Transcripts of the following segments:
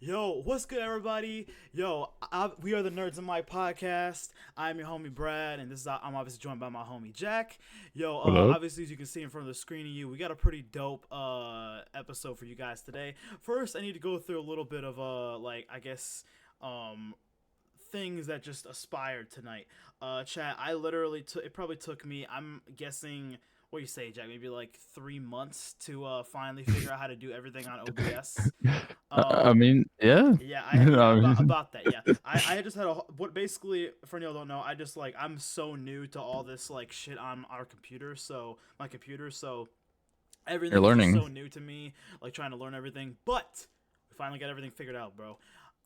Yo, what's good, everybody? Yo, we are the Nerds in My podcast. I'm your homie Brad, and I'm obviously joined by my homie Jack. Yo, What up? obviously as you can see in front of the screen of you, we got a pretty dope episode for you guys today. First, I need to go through a little bit of um things that just aspired tonight. Chat, I literally took it probably took me, I'm guessing, what do you say, Jack? Maybe like 3 months to finally figure out how to do everything on OBS. I Um, mean, yeah. yeah, I about mean, that. Yeah, I just had what basically for anyone who don't know, I just like I'm so new to all this like shit on our computer, so my computer, so you're everything is just learning. so new to me, like trying to learn everything. But we finally got everything figured out, bro.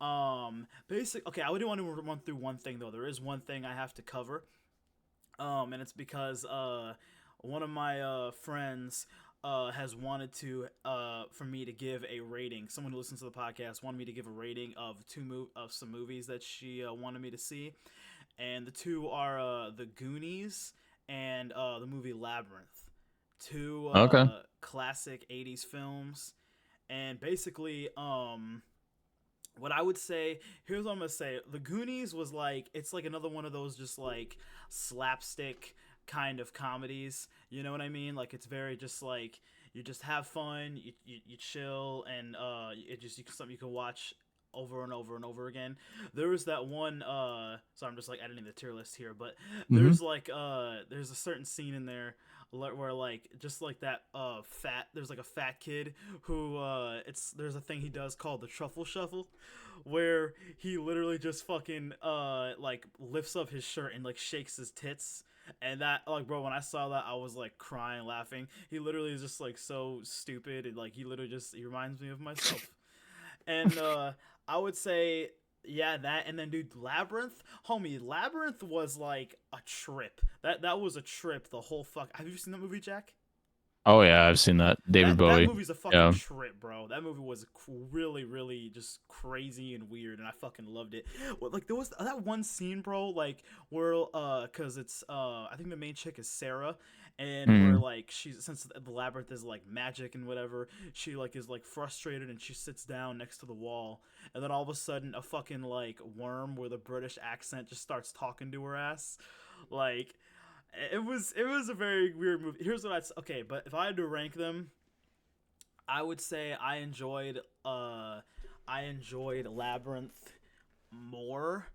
Okay, I would want to run through one thing though. There is one thing I have to cover, and it's because one of my friends has wanted to for me to give a rating. Someone who listens to the podcast wanted me to give a rating of of some movies that she wanted me to see, and the two are the Goonies and the movie Labyrinth, two Okay. classic '80s films, and basically what I would say, here's what I'm gonna say. The Goonies was like, it's like another one of those just like slapstick kind of comedies. You know what I mean? Like it's very just like you just have fun, you chill, and something you can watch over and over and over again. There was that one. So I'm just like editing the tier list here, but hmm there's a certain scene in there where like just like that fat there's like a fat kid who it's there's a thing he does called the truffle shuffle where he literally just fucking like lifts up his shirt and like shakes his tits, and that, like, bro, when I saw that I was like crying laughing. He literally is just like so stupid, and like he reminds me of myself. And I would say, yeah, that. And then, dude, Labyrinth, homie, Labyrinth was like a trip. That was a trip. The whole fuck. Have you seen that movie, Jack? Oh yeah, I've seen that. David That Bowie. movie's a fucking Yeah. trip, bro. That movie was really, really just crazy and weird, and I fucking loved it. Well, like there was that one scene, bro, like where cause it's I think the main chick is Sarah, and where hmm like she's, since the labyrinth is like magic and whatever, she like is like frustrated and she sits down next to the wall, and then all of a sudden a fucking like worm with a British accent just starts talking to her ass, like it was a very weird movie. Here's what okay, but if I had to rank them, I would say I enjoyed Labyrinth more.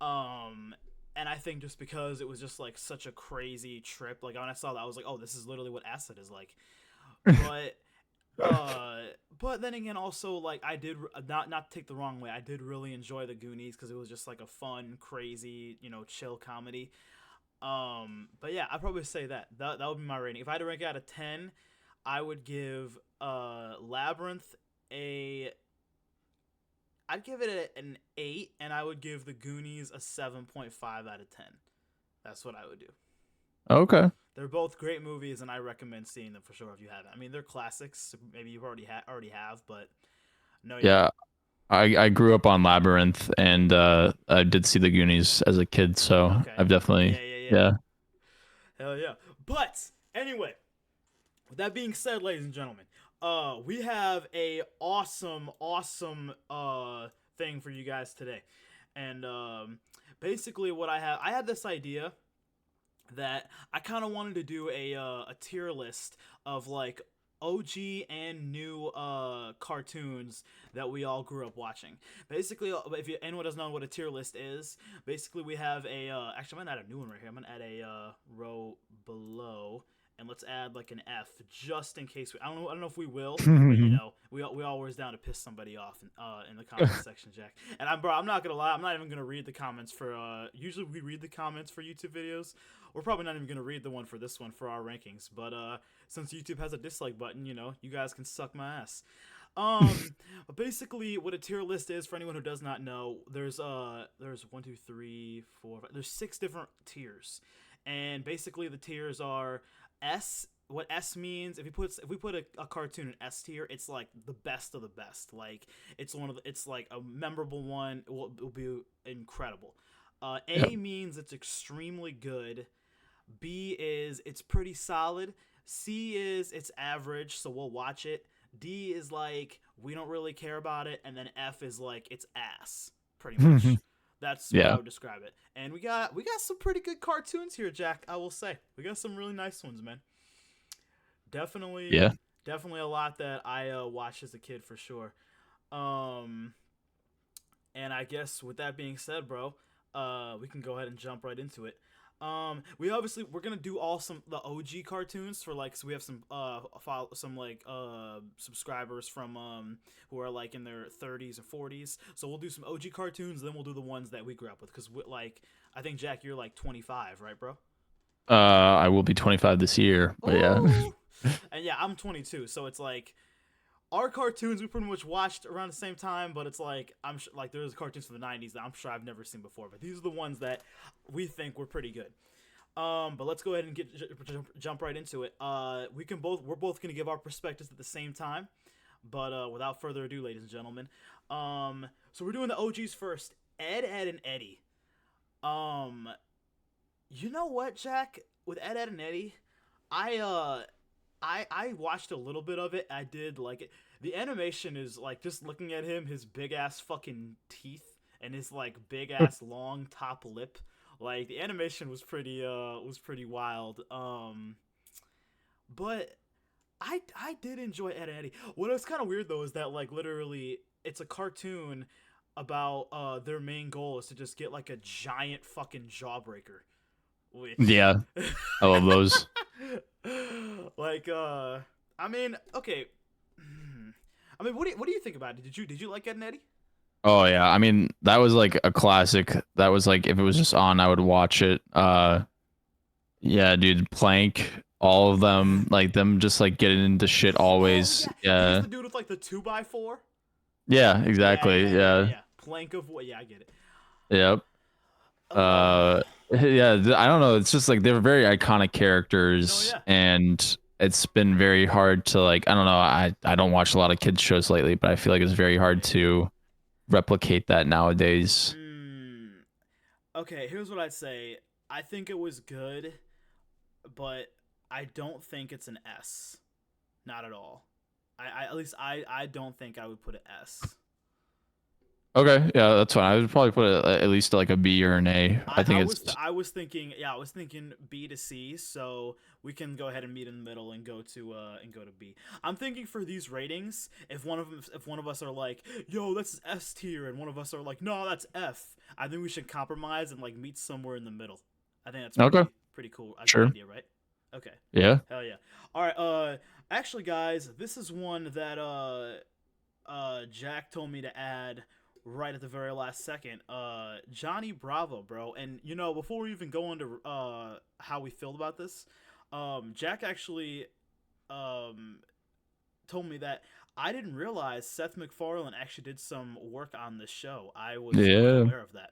Um and I think just because it was just like such a crazy trip, like when I saw that I was like, "Oh, this is literally what acid is like." But uh but then again, also, like, I did not take the wrong way. I did really enjoy the Goonies because it was just like a fun, crazy, chill comedy. But yeah, I'd probably say that would be my rating. If I had to rank it out of 10, I would give Labyrinth a I'd give it an 8, and I would give the Goonies a 7.5 out of 10. That's what I would do. Okay. They're both great movies, and I recommend seeing them for sure if you haven't. I mean, they're classics. So maybe you already have, but no, you haven't. Yeah. I grew up on Labyrinth and I did see the Goonies as a kid, so Okay. I've Yeah, definitely yeah, yeah. yeah. Hell yeah. But anyway, with that being said, ladies and gentlemen, we have a awesome thing for you guys today. And basically what I had this idea that I kind of wanted to do a tier list of like OG and new cartoons that we all grew up watching. Basically, if anyone doesn't know what a tier list is, basically we have a actually I'm gonna add a new one right here. I'm gonna add a row below, and let's add like an F just in case I don't know if we will, but we always down to piss somebody off in the comments section, Jack. And I'm not gonna lie, I'm not even gonna read the comments for usually we read the comments for YouTube videos. We're probably not even gonna read the one for this one for our rankings, but since YouTube has a dislike button, you guys can suck my ass. Basically, what a tier list is, for anyone who does not know, there's one, two, three, four, five, there's 6 different tiers, and basically the tiers are S. What S means, if we put a cartoon in S tier, it's like the best of the best. Like it's like a memorable one. It will be incredible. Yeah. A means it's extremely good. B is it's pretty solid. C is it's average, so we'll watch it. D is like we don't really care about it, and then F is like it's ass, pretty much. That's what I Yeah. would describe it. And we got some pretty good cartoons here, Jack. I will say we got some really nice ones, man. Definitely, Yeah. definitely a lot that I watched as a kid for sure. Um, and I guess with that being said, bro, we can go ahead and jump right into it. We're gonna do all some the OG cartoons for like so we have some some like subscribers from who are like in their 30s or 40s. So we'll do some OG cartoons, then we'll do the ones that we grew up with because like I think Jack, you're like 25, right, bro? I will be 25 this year, but yeah. Oh, and yeah, I'm 22, so it's like our cartoons we pretty much watched around the same time, but it's like like there's cartoons from the 90s that I'm sure I've never seen before, but these are the ones that we think were pretty good. But let's go ahead and jump right into it. We're both gonna give our perspectives at the same time, but without further ado, ladies and gentlemen, so we're doing the OGs first. Ed, Ed, and Eddie. Um, you know what, Jack? With Ed, Ed, and Eddie, I I watched a little bit of it. I did like it. The animation is like just looking at him, his big ass fucking teeth and his like big ass long top lip. Like the animation was pretty wild. But I did enjoy Ed and Eddie. What was kind of weird though is that like literally it's a cartoon about their main goal is to just get like a giant fucking jawbreaker, which Yeah. I love those. like I mean, okay. I mean, what do you think about it? Did you like Ed and Eddie? Oh yeah. I mean, that was like a classic. That was like if it was just on, I would watch it. Yeah, dude, Plank, all of them, like them just like getting into shit Oh always. yeah, he's Yeah. the dude with like the 2x4. Yeah, Yeah, exactly. yeah, yeah, yeah, Yeah. yeah. Plank of what? Yeah, I get it. Yep. Uh, Yeah, I don't know. It's just like they're very iconic no, characters, yeah. and it's been very hard to like. I don't know. I don't watch a lot of kids shows lately, but I feel like it's very hard Right. to replicate that nowadays. Mm, okay, here's what I'd say. I think it was good, but I don't think it's an S. Not at all. I at least I don't think I would put an S. Okay, yeah, that's fine. I would probably put it at least like a B or an A. I think it's I was thinking I was thinking B to C, so we can go ahead and meet in the middle and go to B. I'm thinking for these ratings, if one of us are like, yo, that's S tier, and one of us are like, no, that's F. I think we should compromise and like meet somewhere in the middle. I think that's okay. pretty cool. A good Sure. idea, right? Okay. Yeah. Hell yeah. All right. Actually, guys, this is one that Jack told me to add right at the very last second. Johnny Bravo, bro. And you know, before we even go into how we feel about this, Jack actually um told me that I didn't realize Seth MacFarlane actually did some work on this show. I was Yeah. unaware of that.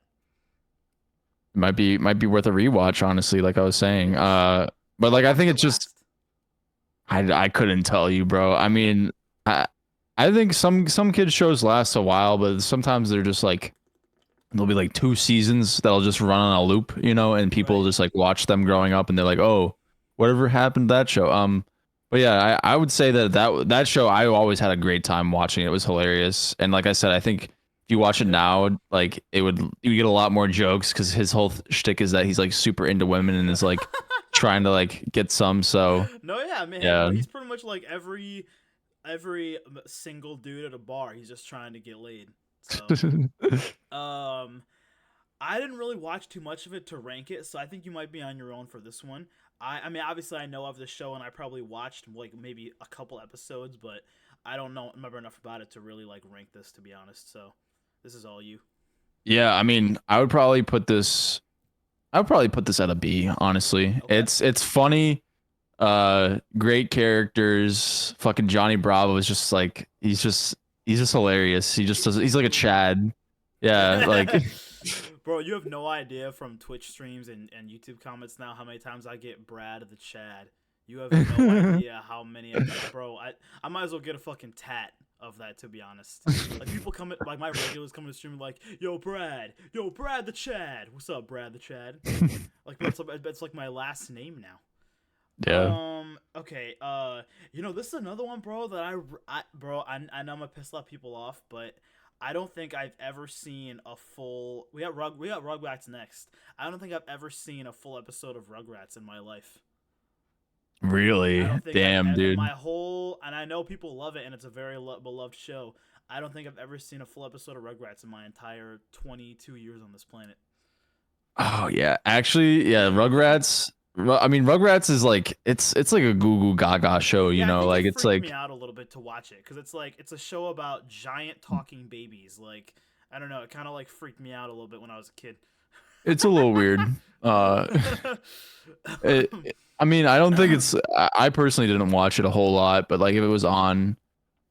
Might be worth a rewatch, honestly, like I was saying. But How like I long think did it it's just last? I couldn't tell you, bro. I Okay. mean, I think some kids shows last a while, but sometimes they're just like there'll be like 2 seasons that'll just run on a loop, and people Right. just like watch them growing up and they're like, "Oh, whatever happened to that show?" But yeah, I would say that show I always had a great time watching. It was hilarious. And like I said, I think if you watch it Yeah. now, like you get a lot more jokes cuz his whole shtick is that he's like super into women and is like trying to like get some, so No, yeah, I mean, hey, yeah. bro, he's pretty much like every single dude at a bar. He's just trying to get laid. So, um, I didn't really watch too much of it to rank it, so I think you might be on your own for this one. I mean, obviously, I know of the show, and I probably watched like maybe a couple episodes, but I don't know remember enough about it to really like rank this, to be honest. So, this is all you. Yeah, I mean, I would probably put this at a B, honestly. Okay. It's funny, great characters. Fucking Johnny Bravo is just like he's just hilarious. He just does he's like a Chad. Yeah, like Bro, you have no idea from Twitch streams and YouTube comments now how many times I get Brad the Chad. You have no idea how many bro, I might as well get a fucking tat of that, to be honest. Like people come in, like my regulars come to the stream like, yo Brad the Chad. What's up, Brad the Chad? Like that's like my last name now. Yeah. Okay. This is another one, bro. That bro, I know I'm gonna piss a lot of people off, but I don't think I've ever seen a full. We got Rugrats next. I don't think I've ever seen a full episode of Rugrats in my life. I Really? don't think Damn, in dude. my whole, and I know people love it, and it's a very beloved show. I don't think I've ever seen a full episode of Rugrats in my entire 22 years on this planet. Oh yeah, actually, yeah. Rugrats. I mean, Rugrats is like it's like a goo goo gaga show. You Yeah, I know, think it like it's freaked me like out a little bit to watch it because it's like it's a show about giant talking babies. Like I don't know, it kind of like freaked me out a little bit when I was a kid. it's a little weird. Uh, I mean, I don't think it's. I personally didn't watch it a whole lot, but like if it was on,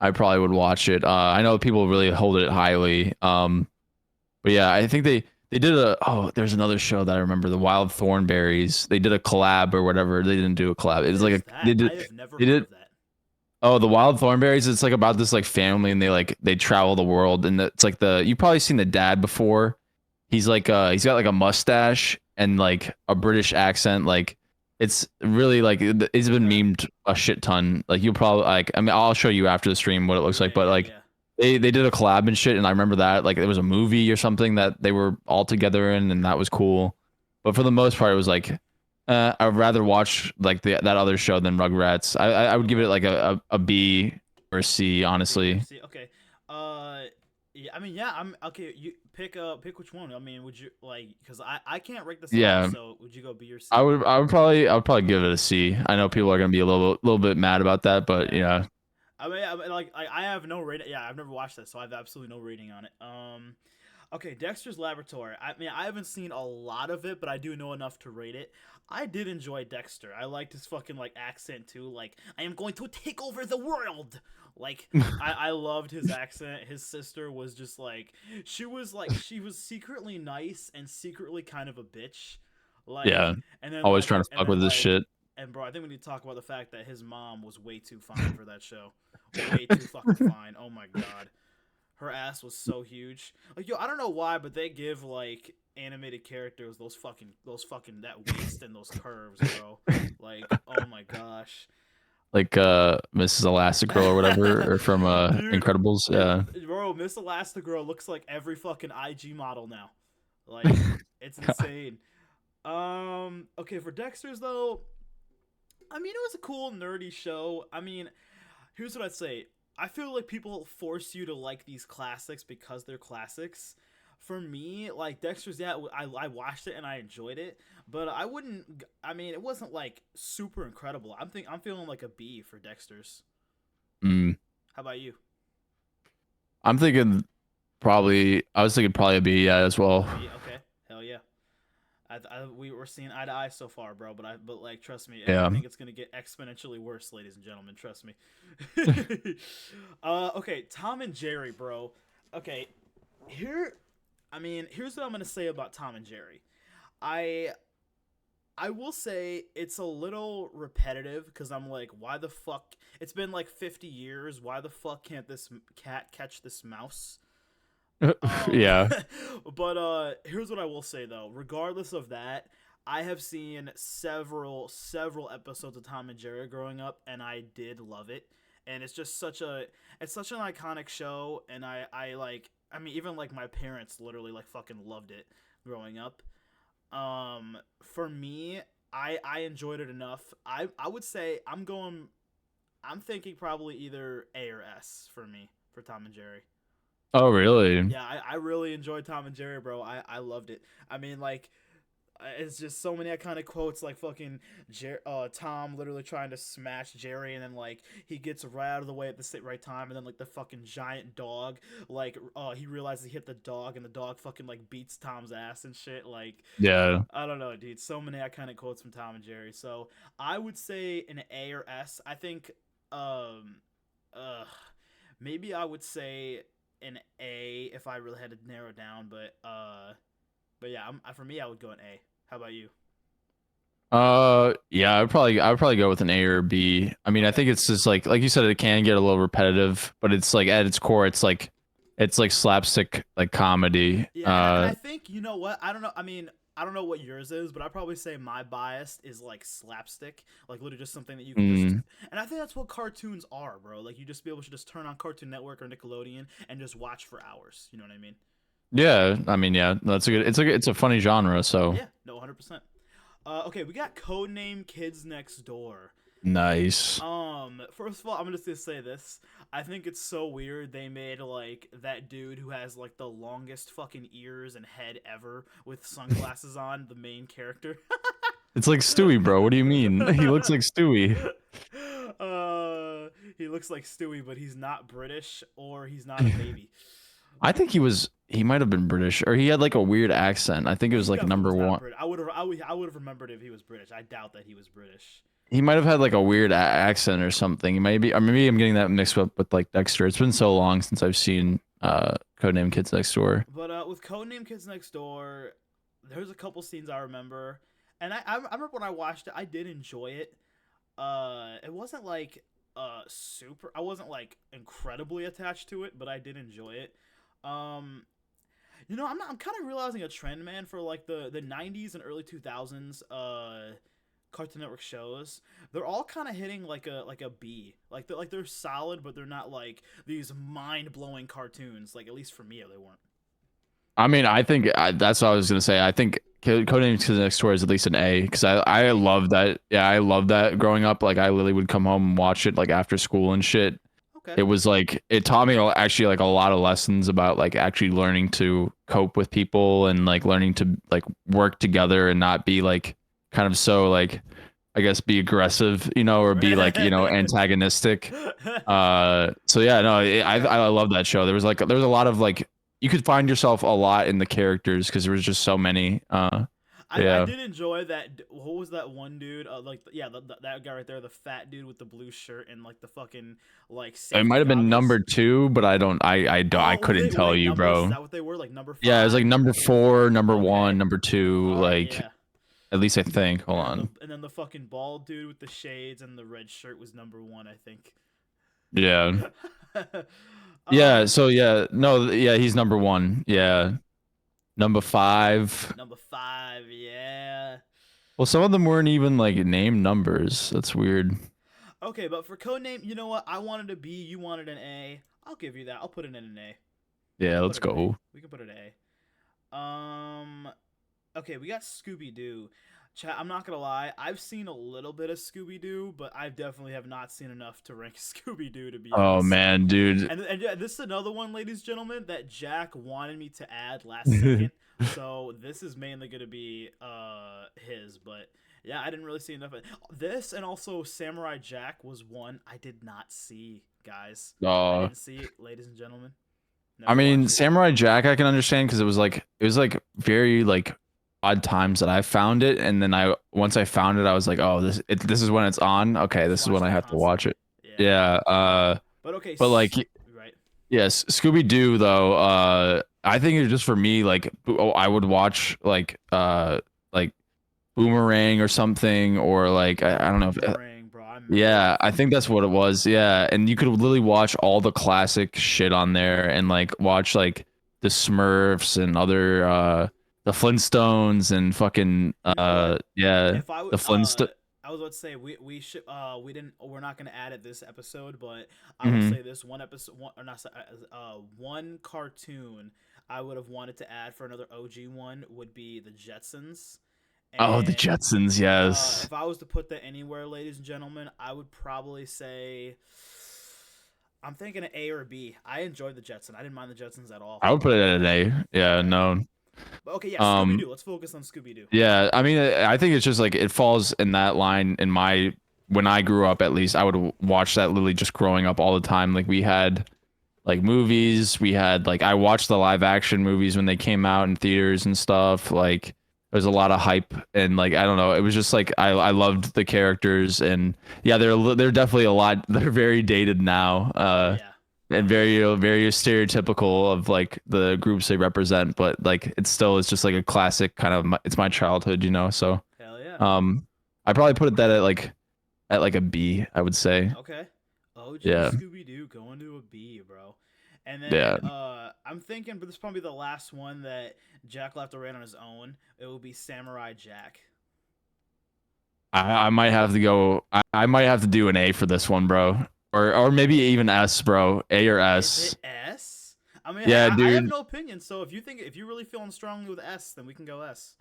I probably would watch it. I know people really hold it highly. But yeah, I think they did a. Oh, there's another show that I remember, the Wild Thornberries. They did a collab or whatever. They didn't do a collab. It's What like is a they that? did I have never they heard did. of that. Oh, the Wild Thornberries. It's like about this like family, and they travel the world, and it's like the you've probably seen the dad before. He's got like a mustache and like a British accent. Like it's really like it's been Okay. memed a shit ton. Like you'll probably like. I mean, I'll show you after the stream what it looks Yeah, like, but yeah, like yeah. they did a collab and shit, and I remember that like there was a movie or something that they were all together in, and that was cool. But for the most part, it was like I'd rather watch like that other show than Rugrats. I would give it Okay. like a B or a C, B or honestly. C. Okay. Uh, yeah. I mean, yeah. I'm okay. You pick which one. I mean, would you like? Because I can't rank this at all. Yeah, So would you go B or C? I would probably give it a C. I know Okay. people are gonna be a little bit mad about that, but Yeah. yeah, I have no rating. Yeah, I've never watched that, so I have absolutely no rating on it. Okay, Dexter's Laboratory. I mean, I haven't seen a lot of it, but I do know enough to rate it. I did enjoy Dexter. I liked his fucking like accent too. Like, I am going to take over the world. Like, I loved his accent. His sister was just she was secretly nice and secretly kind of a bitch. yeah, Like, always trying to fuck with this shit. and bro, I think we need to talk about the fact that his mom was way too fine for that show. Way too fucking fine. Oh my god. Her ass was so huge. Like, yo, I don't know why, but they give like animated characters those fucking that waist and those curves, bro. Like, oh my gosh. Like Mrs. Elastigirl or whatever, or from Dude, Incredibles. Yeah. bro, Miss Elastigirl looks like every fucking IG model now. Like, it's insane. Okay, for Dexter's though, I mean, it was a cool nerdy show. I mean, here's what I'd say. I feel like people force you to like these classics because they're classics. For me, like Dexter's, yeah, I watched it and I enjoyed it, but I wouldn't. I mean, it wasn't like super incredible. I'm feeling like a B for Dexter's. Mm. How about you? I'm thinking probably. I was thinking probably a B, yeah, as well. B. Okay. Hell yeah. We were seeing eye to eye so far, bro. But like, trust me, I Yeah. think it's gonna get exponentially worse, ladies and gentlemen. Trust me. Okay, Tom and Jerry, bro. Okay, here, I mean, here's what I'm gonna say about Tom and Jerry. I I will say it's a little repetitive because I'm like, why the fuck? It's been like 50 years. Why the fuck can't this cat catch this mouse? Um, Yeah. but here's what I will say though. Regardless of that, I have seen several episodes of Tom and Jerry growing up, and I did love it. And it's such an iconic show, and I like. I mean, even like my parents literally like fucking loved it growing up. For me, I enjoyed it enough. I would say I'm going. I'm thinking probably either A or S for me for Tom and Jerry. Oh, really? Yeah, I really enjoyed Tom and Jerry, bro. I loved it. I mean, like, it's just so many iconic quotes, like fucking Tom literally trying to smash Jerry, and then like he gets right out of the way at the right time, and then like the fucking giant dog, like he realizes he hit the dog, and the dog fucking like beats Tom's ass and shit. Like, Yeah. I don't know, dude. So many iconic quotes from Tom and Jerry. So I would say an A or S. I think, um, uh, maybe I would say an A if I really had to narrow it down. But yeah, for me, I would go an A. How about you? Yeah, I would probably go with an A or B. I mean, I Okay. think it's just like you said, it can get a little repetitive, but it's like at its core, it's like slapstick like comedy. Yeah, and I think you know what? I don't know. I mean, I don't know what yours is, but I probably say my bias is like slapstick, like literally just something that you can just. Mm, And I think that's what cartoons are, bro. Like you just be able to just turn on Cartoon Network or Nickelodeon and just watch for hours. You know what I mean? yeah, I mean, yeah, that's a good. It's a funny genre. So Yeah, no, 100%. Okay, we got Codename Kids Next Door. nice. First of all, I'm just gonna say this. I think it's so weird they made like that dude who has like the longest fucking ears and head ever with sunglasses on, the main character. It's like Stewie, bro. What do you mean? He looks like Stewie. He looks like Stewie, but he's not British or he's not a baby. I think he might have been British, or he had like a weird accent. I think it was He like definitely number was not one. British. I would have remembered if he was British. I doubt that he was British. He might have had like a weird accent or something. Maybe, or maybe I'm getting that mixed up with like Dexter. It's been so long since I've seen Codename Kids Next Door. But with Codename Kids Next Door, there's a couple scenes I remember, and I remember when I watched it, I did enjoy it. It wasn't like super. I wasn't like incredibly attached to it, but I did enjoy it. Um, I'm kind of realizing a trend, man, for like the '90s and early 2000s Cartoon Network shows. They're all kind of hitting like a B. They're solid, but they're not like these mind blowing cartoons. Like at least for me, they weren't. I mean, I think that's what I was gonna say. I think Codename Kids Next Door is at least an A because I love that. Yeah, I love that growing up. Like I literally would come home and watch it like after school and shit. Okay. It was like it taught me actually like a lot of lessons about like actually learning to cope with people and like learning to like work together and not be like kind of so like I guess be aggressive, or be like, antagonistic. So yeah, no, I love that show. There was a lot of like you could find yourself a lot in the characters because there was just so many. I Yeah. did enjoy that. What was that one dude? Yeah, that guy right there, the fat dude with the blue shirt and like the fucking like It safety might have been goggles. number two, but I Oh, couldn't were tell they you, numbers? Is bro. that what they were? Like number Yeah, it was like five? number four, number one, Okay. number two, All right. like Yeah. at least I think. Hold on. And then the fucking bald dude with the shades and the red shirt was number one, I think. Yeah. Yeah, um, so yeah, no, yeah, he's number one. Yeah. Number five. Number five. Yeah. Well, some of them weren't even like named numbers. That's weird. Okay, but for codename, you know what? I wanted a B. You wanted an A. I'll give you that. I'll put it in an A. Yeah, I'll put let's it in A. go. We can put it A. Okay, we got Scooby Doo. Chat, I'm not gonna lie, I've seen a little bit of Scooby Doo, but I definitely have not seen enough to rank Scooby Doo, to be Oh honest. man, dude. And yeah, this is another one, ladies and gentlemen, that Jack wanted me to add last second. So this is mainly gonna be his, but yeah, I didn't really see enough of this, and also Samurai Jack was one I did not see, guys. I uh didn't see it, ladies and gentlemen. I Never mean, watched it. Samurai Jack I can understand because it was like very like odd times that I found it, and then once I found it, I was like, oh, this is when it's on. Okay, this is when Watched I it have to watch constantly. it. Yeah. Yeah. But okay, But like right. yes, Scooby Doo though. I think it's just for me like I would watch like Boomerang or something, or like I don't know if Boomerang, bro. I remember yeah, that I think fucking that's what it show. was. Yeah, and you could literally watch all the classic shit on there, and like watch like the Smurfs and other the Flintstones and fucking You know what? yeah, If I the Flintstone. I was about to say we should we're not gonna add it this episode, but I will Hmm. say this one episode one or not one cartoon I would have wanted to add for another OG one would be the Jetsons. Oh, the And Jetsons, yes. if I was to put that anywhere, ladies and gentlemen, I would probably say I'm thinking an A or a B. I enjoyed the Jetsons. I didn't mind the Jetsons at all. I would put it at an A. Yeah, Okay. no. But okay, yeah, Scooby Um, Doo. Let's focus on Scooby Doo. yeah, I mean, I think it's just like it falls in that line in my when I grew up at least. I would watch that literally just growing up all the time. Like we had like movies. We had like I watched the live action movies when they came out in theaters and stuff. Like there's a lot of hype and like I don't know. It was just like I loved the characters and yeah, they're definitely a lot. They're very dated now. Yeah. And very stereotypical of like the groups they represent, but like it's just like a classic kind of it's my childhood, so Hell yeah. um I probably put that at like a B, I would say. Okay. OG Yeah. Scooby Doo going to a B, bro. And Yeah. then I'm thinking, but this is probably the last one that Jack will have to write on his own. It will be Samurai Jack. I might have to go. I might have to do an A for this one, bro. Or maybe even S, bro. A or Is S. it S? I mean, hey, Yeah, I have dude. no opinion. So if you're really feeling strongly with S, then we can go S.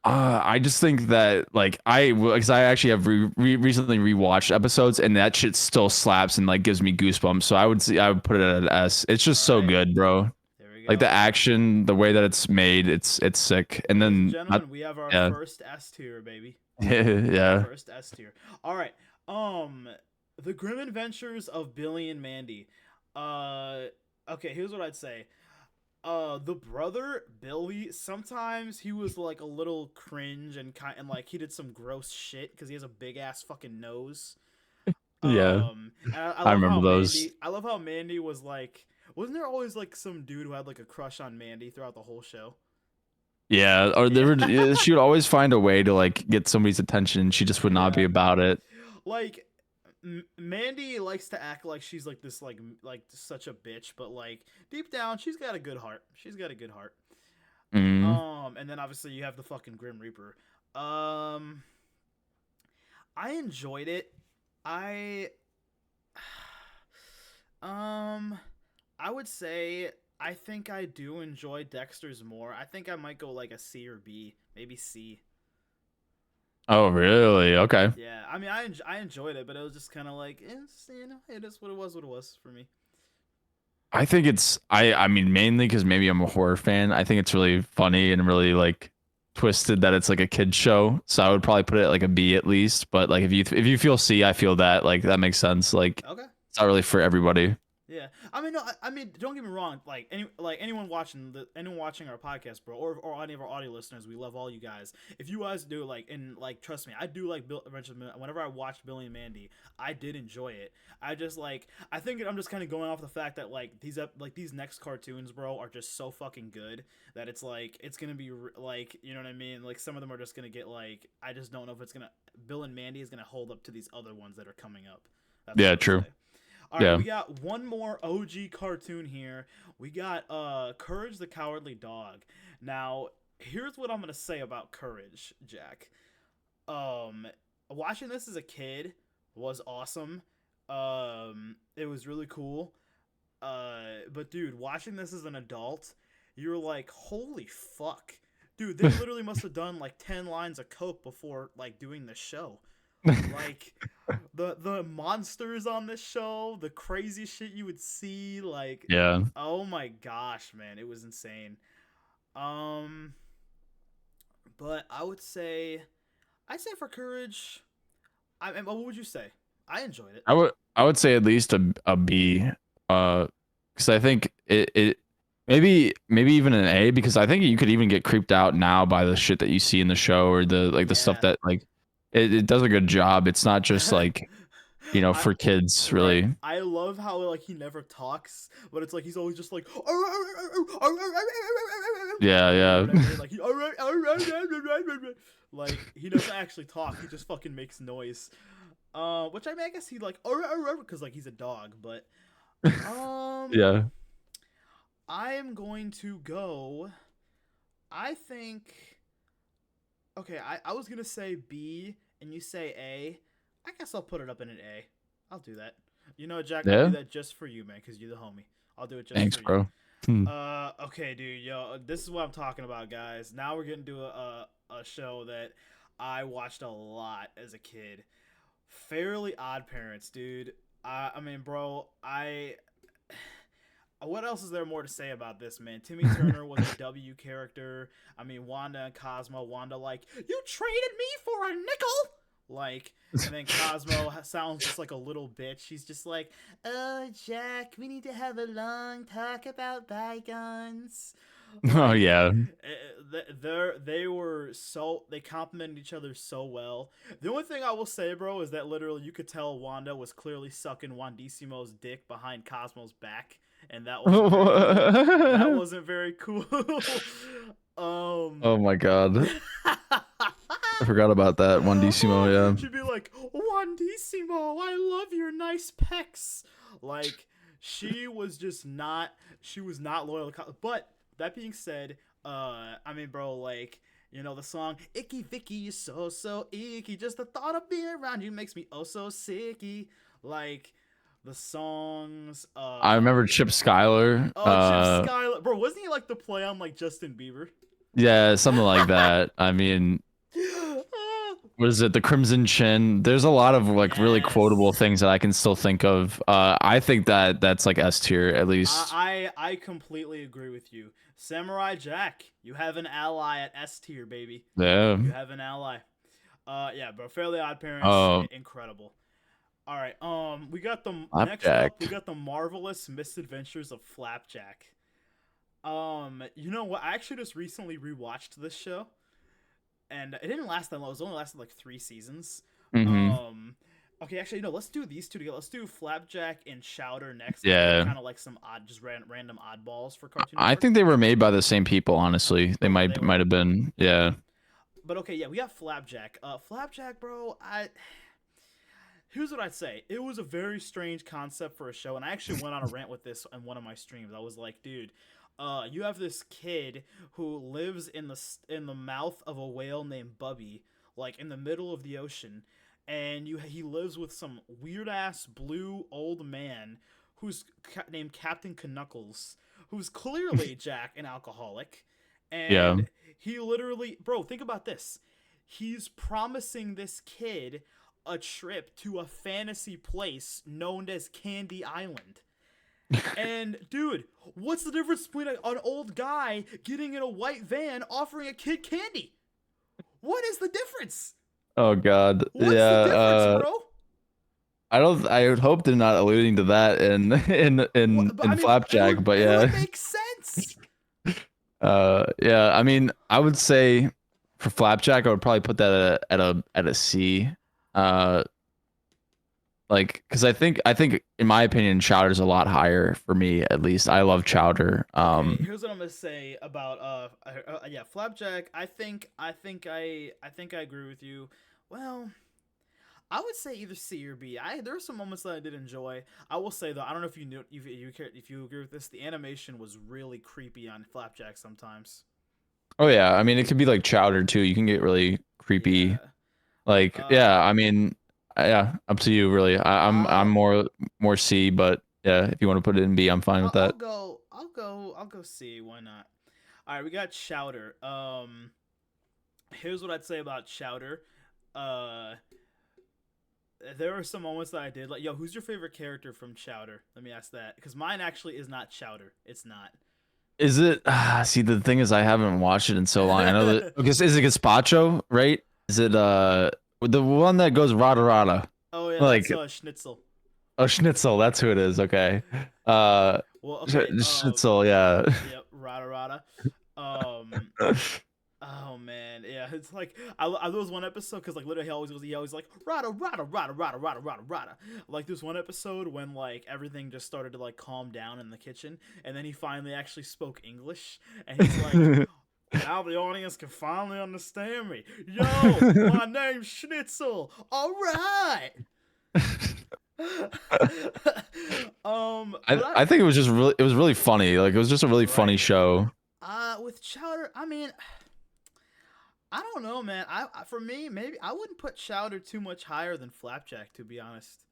I just think that like because I actually have recently rewatched episodes and that shit still slaps and like gives me goosebumps. So I would put it at an S. It's just All so right, good, bro. there we Like go. the action, the way that it's made, it's sick. And Ladies and then gentlemen, we have our yeah, first S tier, baby. yeah. First S tier. All right. The Grim Adventures of Billy and Mandy. Uh, okay. Here's what I'd say. The brother Billy. Sometimes he was like a little cringe and like he did some gross shit because he has a big ass fucking nose. Yeah, And I I love remember how those. Mandy. I love how Mandy was like. Wasn't there always like some dude who had like a crush on Mandy throughout the whole show? Yeah, or they Yeah. were. Yeah, she would always find a way to like get somebody's attention. She just would not be Yeah. about it. Like Mandy likes to act like she's like this like such a bitch, but like deep down she's got a good heart. She's got a good heart. Mm. And then obviously you have the fucking Grim Reaper. Um I enjoyed it. I I would say I think I do enjoy Dexter's more. I think I might go like a C or B, maybe C. Oh, really? Okay. Yeah, I mean, I enjoyed it, but it was just kind of like, it is what it was for me. I think it's I mean mainly because maybe I'm a horror fan. I think it's really funny and really like twisted that it's like a kid show. So I would probably put it at like a B at least. But like if you feel C, I feel that like that makes sense. Like Okay. it's not really for everybody. Yeah, I mean, no, I mean, don't get me wrong. Anyone anyone watching our podcast, bro, or any of our audio listeners, we love all you guys. If you guys do trust me, I do like Bill. Whenever I watched Billy and Mandy, I did enjoy it. I think I'm just kind of going off the fact that these next cartoons, bro, are just so fucking good that it's gonna be like, you know what I mean. Like some of them are just gonna get like, I just don't know if it's gonna Bill and Mandy is gonna hold up to these other ones that are coming up. That's what I Yeah, would true. say. All right, Yeah. we got one more OG cartoon here. We got Courage the Cowardly Dog. Now, here's what I'm gonna say about Courage, Jack. Watching this as a kid was awesome. It was really cool. But dude, watching this as an adult, you're like, holy fuck, dude! They literally must have done like 10 lines of coke before like doing the show. Like the monsters on this show, the crazy shit you would see, like, Yeah. oh my gosh, man, it was insane. Um, but I'd say for Courage, what would you say? I enjoyed it. I would say at least a B. Because I think it maybe even an A because I think you could even get creeped out now by the shit that you see in the show or the stuff Yeah. that like it does a good job. It's not just like I, for kids right. really. I love how like he never talks, but it's like he's always just like Yeah, yeah. like like he doesn't actually talk. He just fucking makes noise. Which I mean, I guess he like because like he's a dog, but Yeah. I am going to go. I think. Okay, I was gonna say B and you say A. I guess I'll put it up in an A. I'll do that. You know, Jack, I'll Yeah. do that just for you, man, because you're the homie. I'll do it just Thanks, for bro. Hmm. you. Okay, dude, yo, this is what I'm talking about, guys. Now we're getting to a show that I watched a lot as a kid. Fairly Odd Parents, dude. I mean, bro, what else is there more to say about this, man? Timmy Turner was a W character. I mean, Wanda and Cosmo. Wanda like, you traded me for a nickel. Like, and then Cosmo sounds just like a little bitch. He's just like, oh, Jack, we need to have a long talk about bygones. Like, Oh yeah. They complimented each other so well. The only thing I will say, bro, is that literally you could tell Wanda was clearly sucking Wandissimo's dick behind Cosmo's back, and that wasn't very cool. Oh my god. I forgot about that. Wandissimo, yeah. She'd be like, Wandissimo, I love your nice pecs. Like, she was just not. She was not loyal to college. But that being said, I mean, bro, like. You know the song "Icky Vicky is so so icky." Just the thought of being around you makes me oh so sicky. Like the songs. I remember Chip Skylar. Oh, Chip Skylar, bro, wasn't he like the play on like Justin Bieber? Yeah, something like that. I mean, what is it? The Crimson Chin. There's a lot of like really quotable Yes. things that I can still think of. I think that that's like S tier at least. I completely agree with you. Samurai Jack, you have an ally at S tier, baby. Yeah. You have an ally. Yeah, bro. Fairly Odd Parents, Oh, incredible. All right. We got the next up. We Flapjack. got the Marvelous Misadventures of Flapjack. You know what? I actually just recently rewatched this show, and it didn't last that long. It was only lasted like 3 seasons. Mm-hmm. Okay, actually, no. Let's do these two together. Let's do Flapjack and Chowder next, because they're Yeah. kind of like some odd, just random oddballs for Cartoon I Network. think they were made by the same people, honestly. They Oh yeah, they might were. have been. Yeah. But okay, yeah, we got Flapjack. Flapjack, bro. Here's what I'd say. It was a very strange concept for a show, and I actually went on a rant with this in one of my streams. I was like, dude, you have this kid who lives in the mouth of a whale named Bubby, like in the middle of the ocean, and he lives with some weird ass blue old man who's named Captain Knuckles, who's clearly Jack, an alcoholic, Yeah. and he literally, bro, think about this. He's promising this kid a trip to a fantasy place known as Candy Island. And dude, what's the difference between an old guy getting in a white van offering a kid candy? What is the difference? Oh God. What's Yeah. the difference, bro? I don't. I would hope they're not alluding to that in But I mean, Flapjack, but it would yeah. make sense. Yeah. I mean, I would say for Flapjack, I would probably put that at a C. Uh, like, because I think in my opinion, Chowder's a lot higher for me at least. I love Chowder. Okay, here's what I'm gonna say about yeah, Flapjack. I think I agree with you. Well, I would say either C or B. There are some moments that I did enjoy. I will say though, I don't know if you knew if you agree with this. The animation was really creepy on Flapjack sometimes. Oh yeah. I mean, it could be like Chowder too. You can get really creepy. Yeah. Like, yeah. I mean, yeah. Up to you, really. I'm I'll more C, but yeah, if you want to put it in B, I'm fine with that. I'll go C. Why not? All right, we got Chowder. Here's what I'd say about Chowder. Uh, there are some moments that I did like. Yo, who's your favorite character from Chowder? Let me ask that, because mine actually is not Chowder. It's not. Is it? See, the thing is, I haven't watched it in so long. I know that because is it Gazpacho, right? Is it the one that goes rada rada? Oh yeah, Like that's Schnitzel. oh Schnitzel, that's who it is. Okay, Well, okay. Schnitzel, yeah. Yep, Rada Rada. Um, oh man, yeah, it's like there was one episode because like literally he always like Rada Rada Rada Rada Rada Rada Rada. Like there's one episode when like everything just started to like calm down in the kitchen, and then he finally actually spoke English, and he's like. Now the audience can finally understand me. Yo, my name's Schnitzel. All right. But I think it was really funny. Like it was just a really funny right. show. With Chowder, I mean, I don't know, man. For me, maybe I wouldn't put Chowder too much higher than Flapjack, to be honest.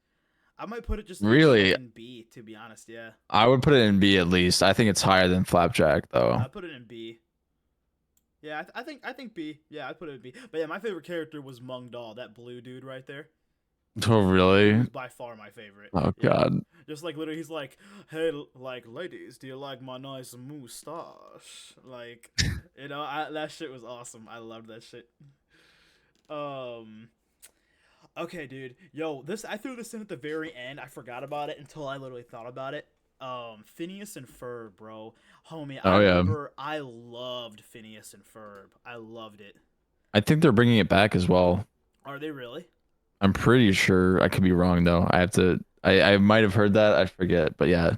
I might put it just like Really, in B, to be honest. Yeah, I would put it in B at least. I think it's higher than Flapjack though. I put it in B. Yeah, I think B. Yeah, I put it in B. But yeah, my favorite character was Mung Dahl, that blue dude right there. Oh He really? was by far my favorite. Oh Yeah. God. Just like literally, he's like, "Hey, like ladies, do you like my nice moustache?" Like, that shit was awesome. I loved that shit. Um, okay, dude. Yo, I threw this in at the very end. I forgot about it until I literally thought about it. Phineas and Ferb, bro, homie. I Oh yeah. remember I loved Phineas and Ferb. I loved it. I think they're bringing it back as well. Are they really? I'm pretty sure. I could be wrong though. I have to. I might have heard that. I forget. But yeah.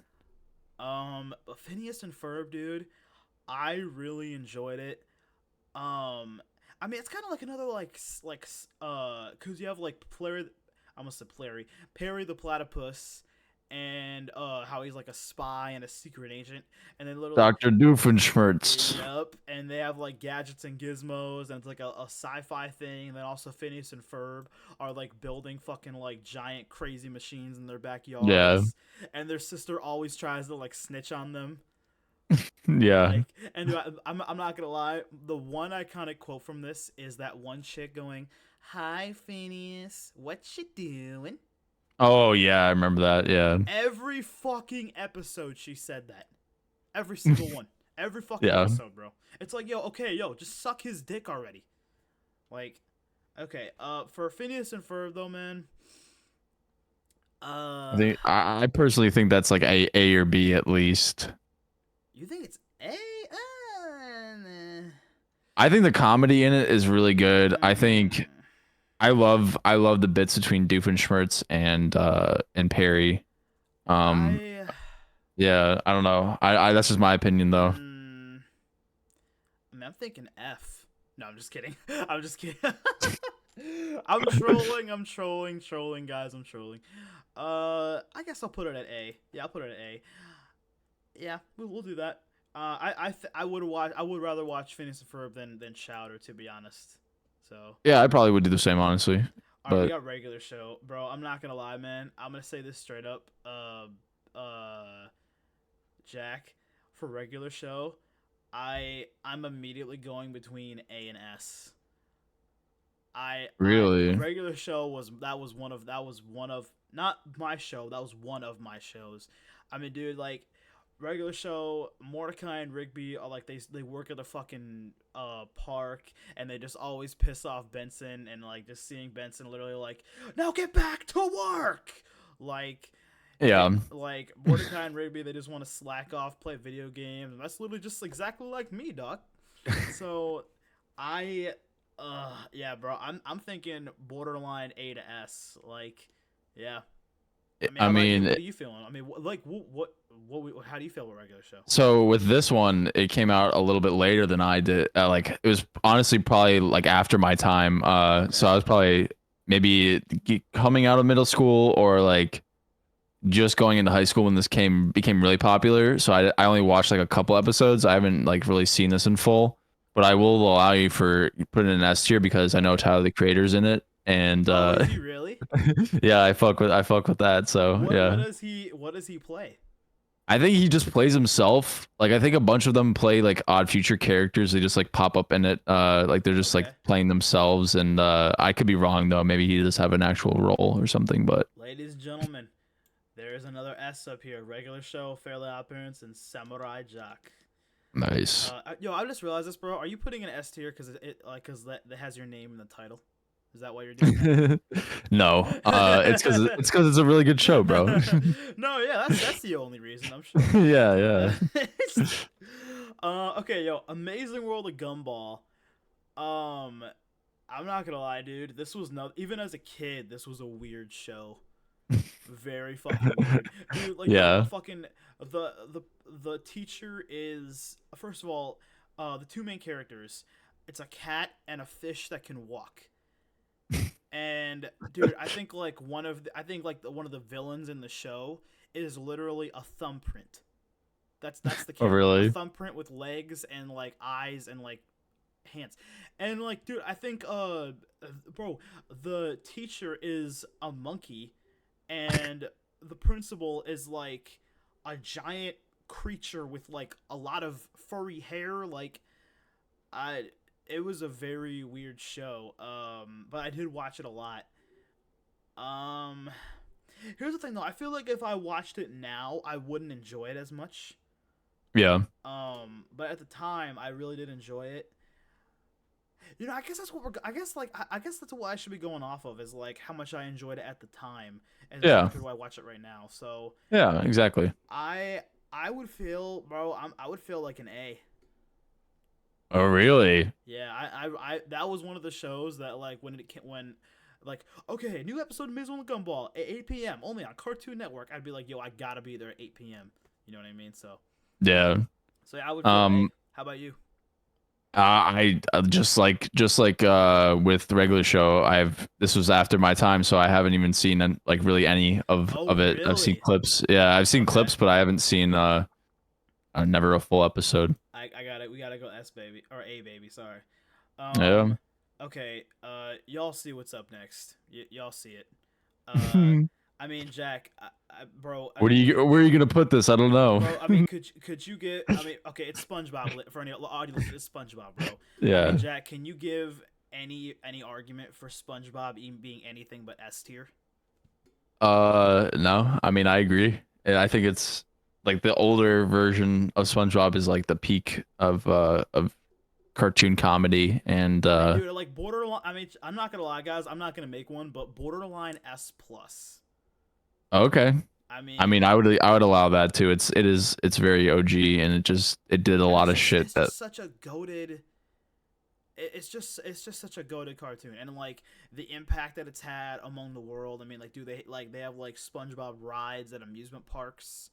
Phineas and Ferb, dude. I really enjoyed it. I mean, it's kind of like another cause you have like Perry, I almost said Perry the Platypus, and how he's like a spy and a secret agent, and then literally Dr. Doofenshmirtz. yep, and they have like gadgets and gizmos, and it's like a sci-fi thing. And then also Phineas and Ferb are like building fucking like giant crazy machines in their Yeah. backyards, and their sister always tries to like snitch on them. Yeah. Like, and dude, I'm not gonna lie, the one iconic quote from this is that one chick going, "Hi Phineas, what you doing?" Oh yeah, I remember that. Yeah. Every fucking episode she said that. Every single one. Every fucking Yeah. episode, bro. It's like, yo, okay, yo, just suck his dick already. Like, okay, for Phineas and Ferb though, man. I personally think that's like A or B at least. You think it's A? Nah. I think the comedy in it is really good. I think I love the bits between Doofenshmirtz and Perry. Um I yeah, I don't know. I that's just my opinion though. I mean, I'm thinking F. No, I'm just kidding. I'm just kidding. I'm trolling. I'm trolling, guys. I'm trolling. I guess I'll put it at A. Yeah, I'll put it at A. Yeah, we'll do that. I would rather watch Phineas and Ferb than Chowder, to be honest. So Yeah, I probably would do the same honestly. all right, we But got regular show, bro. I'm not gonna lie, man. I'm gonna say this straight up. Jack, for regular show, I'm immediately going between A and S. really, regular show was one of not my show, that was one of my shows. I mean, dude, like regular show, Mordecai and Rigby are like they work at the fucking park, and they just always piss off Benson, and like just seeing Benson literally like, now get back to work, like yeah. like Mordecai and Rigby, they just want to slack off, play video games, and that's literally just exactly like me, doc. So I yeah, bro, I'm thinking borderline A to S, like yeah. I mean, I how about you? mean, What are you feeling? I mean, like how do you feel about regular show? so with this one, it came out a little bit later than I did. Like it was honestly probably like after my time. So Okay. I was probably maybe coming out of middle school or like just going into high school when this became really popular. So I only watched like a couple episodes. I haven't like really seen this in full, but I will allow you for putting an S tier because I know Tyler the Creator's in it, and Oh, is he really? yeah, I fuck with that. So What yeah. what does he play? I think he just plays himself. Like I think a bunch of them play like Odd Future characters. They just like pop up in it. Like they're just like Okay. playing themselves. And I could be wrong though. Maybe he does have an actual role or something. But Ladies and gentlemen, there is another S up here. Regular show, Fairly Odd Parents, and Samurai Jack. nice. Yo, I just realized this, bro. Are you putting an S tier because because that has your name in the title? Is that why you're doing that? No. It's because it's a really good show, bro. No, yeah, that's the only reason, I'm sure. Yeah. Okay, yo, Amazing World of Gumball. I'm not gonna lie, dude. This was not even as a kid. This was a weird show. Very fucking weird, dude. Like Yeah. the fucking the teacher is, first of all, the two main characters. It's a cat and a fish that can walk. And dude, I think like one of the villains in the show is literally a thumbprint. That's the Oh, character. really? A thumbprint with legs and like eyes and like hands. And like, dude, I think bro, the teacher is a monkey, and the principal is like a giant creature with like a lot of furry hair. Like, it was a very weird show. But I did watch it a lot. Here's the thing though. I feel like if I watched it now, I wouldn't enjoy it as much. Yeah. But at the time, I really did enjoy it. You know, I guess that's what I guess like I guess that's what I should be going off of, is like how much I enjoyed it at the time, and Yeah. how do I watch it right now. So Yeah. Exactly. I would feel, bro. I would feel like an A. Oh, really? Yeah, I that was one of the shows that like when like, okay, new episode of Amazing Gumball at 8 p.m. only on Cartoon Network, I'd be like, yo, I gotta be there at 8 p.m. You know what I mean? So Yeah. yeah, I would feel A. Um. How about you? I just like with the regular show, this was after my time, so I haven't even seen like really any Oh, of it. I've seen really? clips. Yeah, I've seen Okay. clips, but I haven't seen never a full episode. I got it. We gotta go S baby or A baby. Sorry. Yeah. Okay. Y'all see what's up next. Y'all see it. Uh, I mean, Jack, bro. I mean, Where are you gonna put this? I don't know. bro. I mean, could you get? I mean, okay, it's SpongeBob for any audience. It's SpongeBob, bro. I mean, Yeah. Jack, can you give any argument for SpongeBob even being anything but S tier? No. I mean, I agree. And I think it's like the older version of SpongeBob is like the peak of cartoon comedy and I mean, dude, like borderline. I mean, I'm not gonna lie, guys. I'm not gonna make one, but borderline S plus. okay. I I mean, mean, I would allow that too. It's very OG and it did a and lot of shit it's that just such a goaded. It's just such a goaded cartoon, and like the impact that it's had among the world. I mean, like, do they have like SpongeBob rides at amusement parks?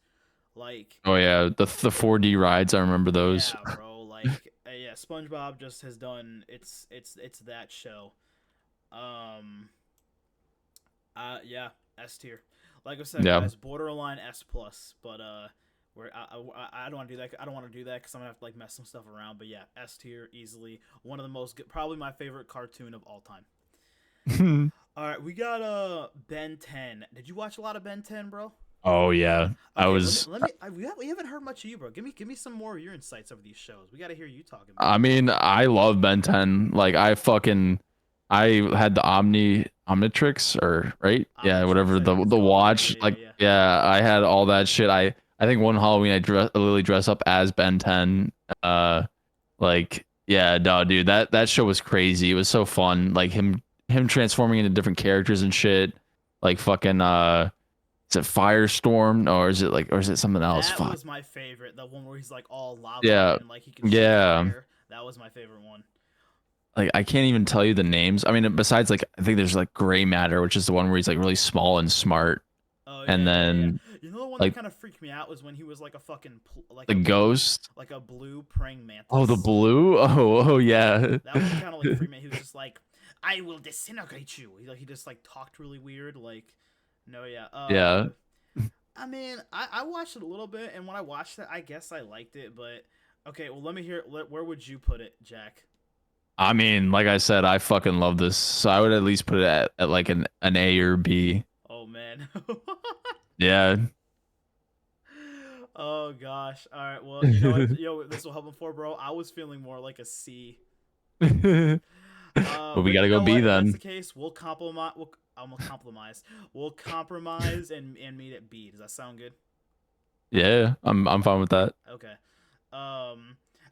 Like, oh yeah, the 4D rides, I remember those. yeah, bro. Like, yeah, SpongeBob just has done. It's that show. Um, yeah, S tier. Like I said, Yeah. guys, borderline S plus. But where I don't want to do that. I don't want to do that because I'm gonna have to like mess some stuff around. But yeah, S tier easily. One of the most, probably my favorite cartoon of all time. All right, we got Ben 10. Did you watch a lot of Ben 10, bro? Oh yeah. I Okay, let me was let me. We haven't heard much of you, bro. Give me some more of your insights over these shows. We got to hear you talking about I them. mean, I love Ben 10. Like I had the Omnitrix or right? Yeah, Omnitrix, whatever I think it's the called. Yeah, watch. yeah, yeah, Like yeah. yeah, I had all that shit. I think one Halloween I literally dressed up as Ben 10. Uh like yeah, no, dude, that show was crazy. It was so fun. Like him transforming into different characters and shit. Like fucking is it Firestorm or is it something else? That Fuck. was my favorite. The one where he's like all lava Yeah. and like he can shoot Yeah. fire. That was my favorite one. Like I can't even tell you the names. I mean, besides like I think there's like Gray Matter, which is the one where he's like really small and smart, Oh and yeah, yeah, yeah, then yeah. You know the one that like kind of freaked me out was when he was like a fucking the Ghost. like a blue praying Oh, the mantis. blue. Oh yeah. That one kind of like freaked me. He was just like, "I will disintegrate you." He just like talked really weird. Like, no, yeah. Yeah. I mean, I watched it a little bit, and when I watched it, I guess I liked it. But okay, well, let me hear. Where would you put it, Jack? I mean, like I said, I fucking love this. So I would at least put it at like an A or B. Oh man. Yeah. Oh gosh. All right. Well, you know what? Yo, this will help him for, bro. I was feeling more like a C. But we But gotta you go know B what? If that's the then. case, we'll compromise. I'm gonna compromise. We'll compromise and meet at B. Does that sound good? Yeah, I'm fine with that. Okay.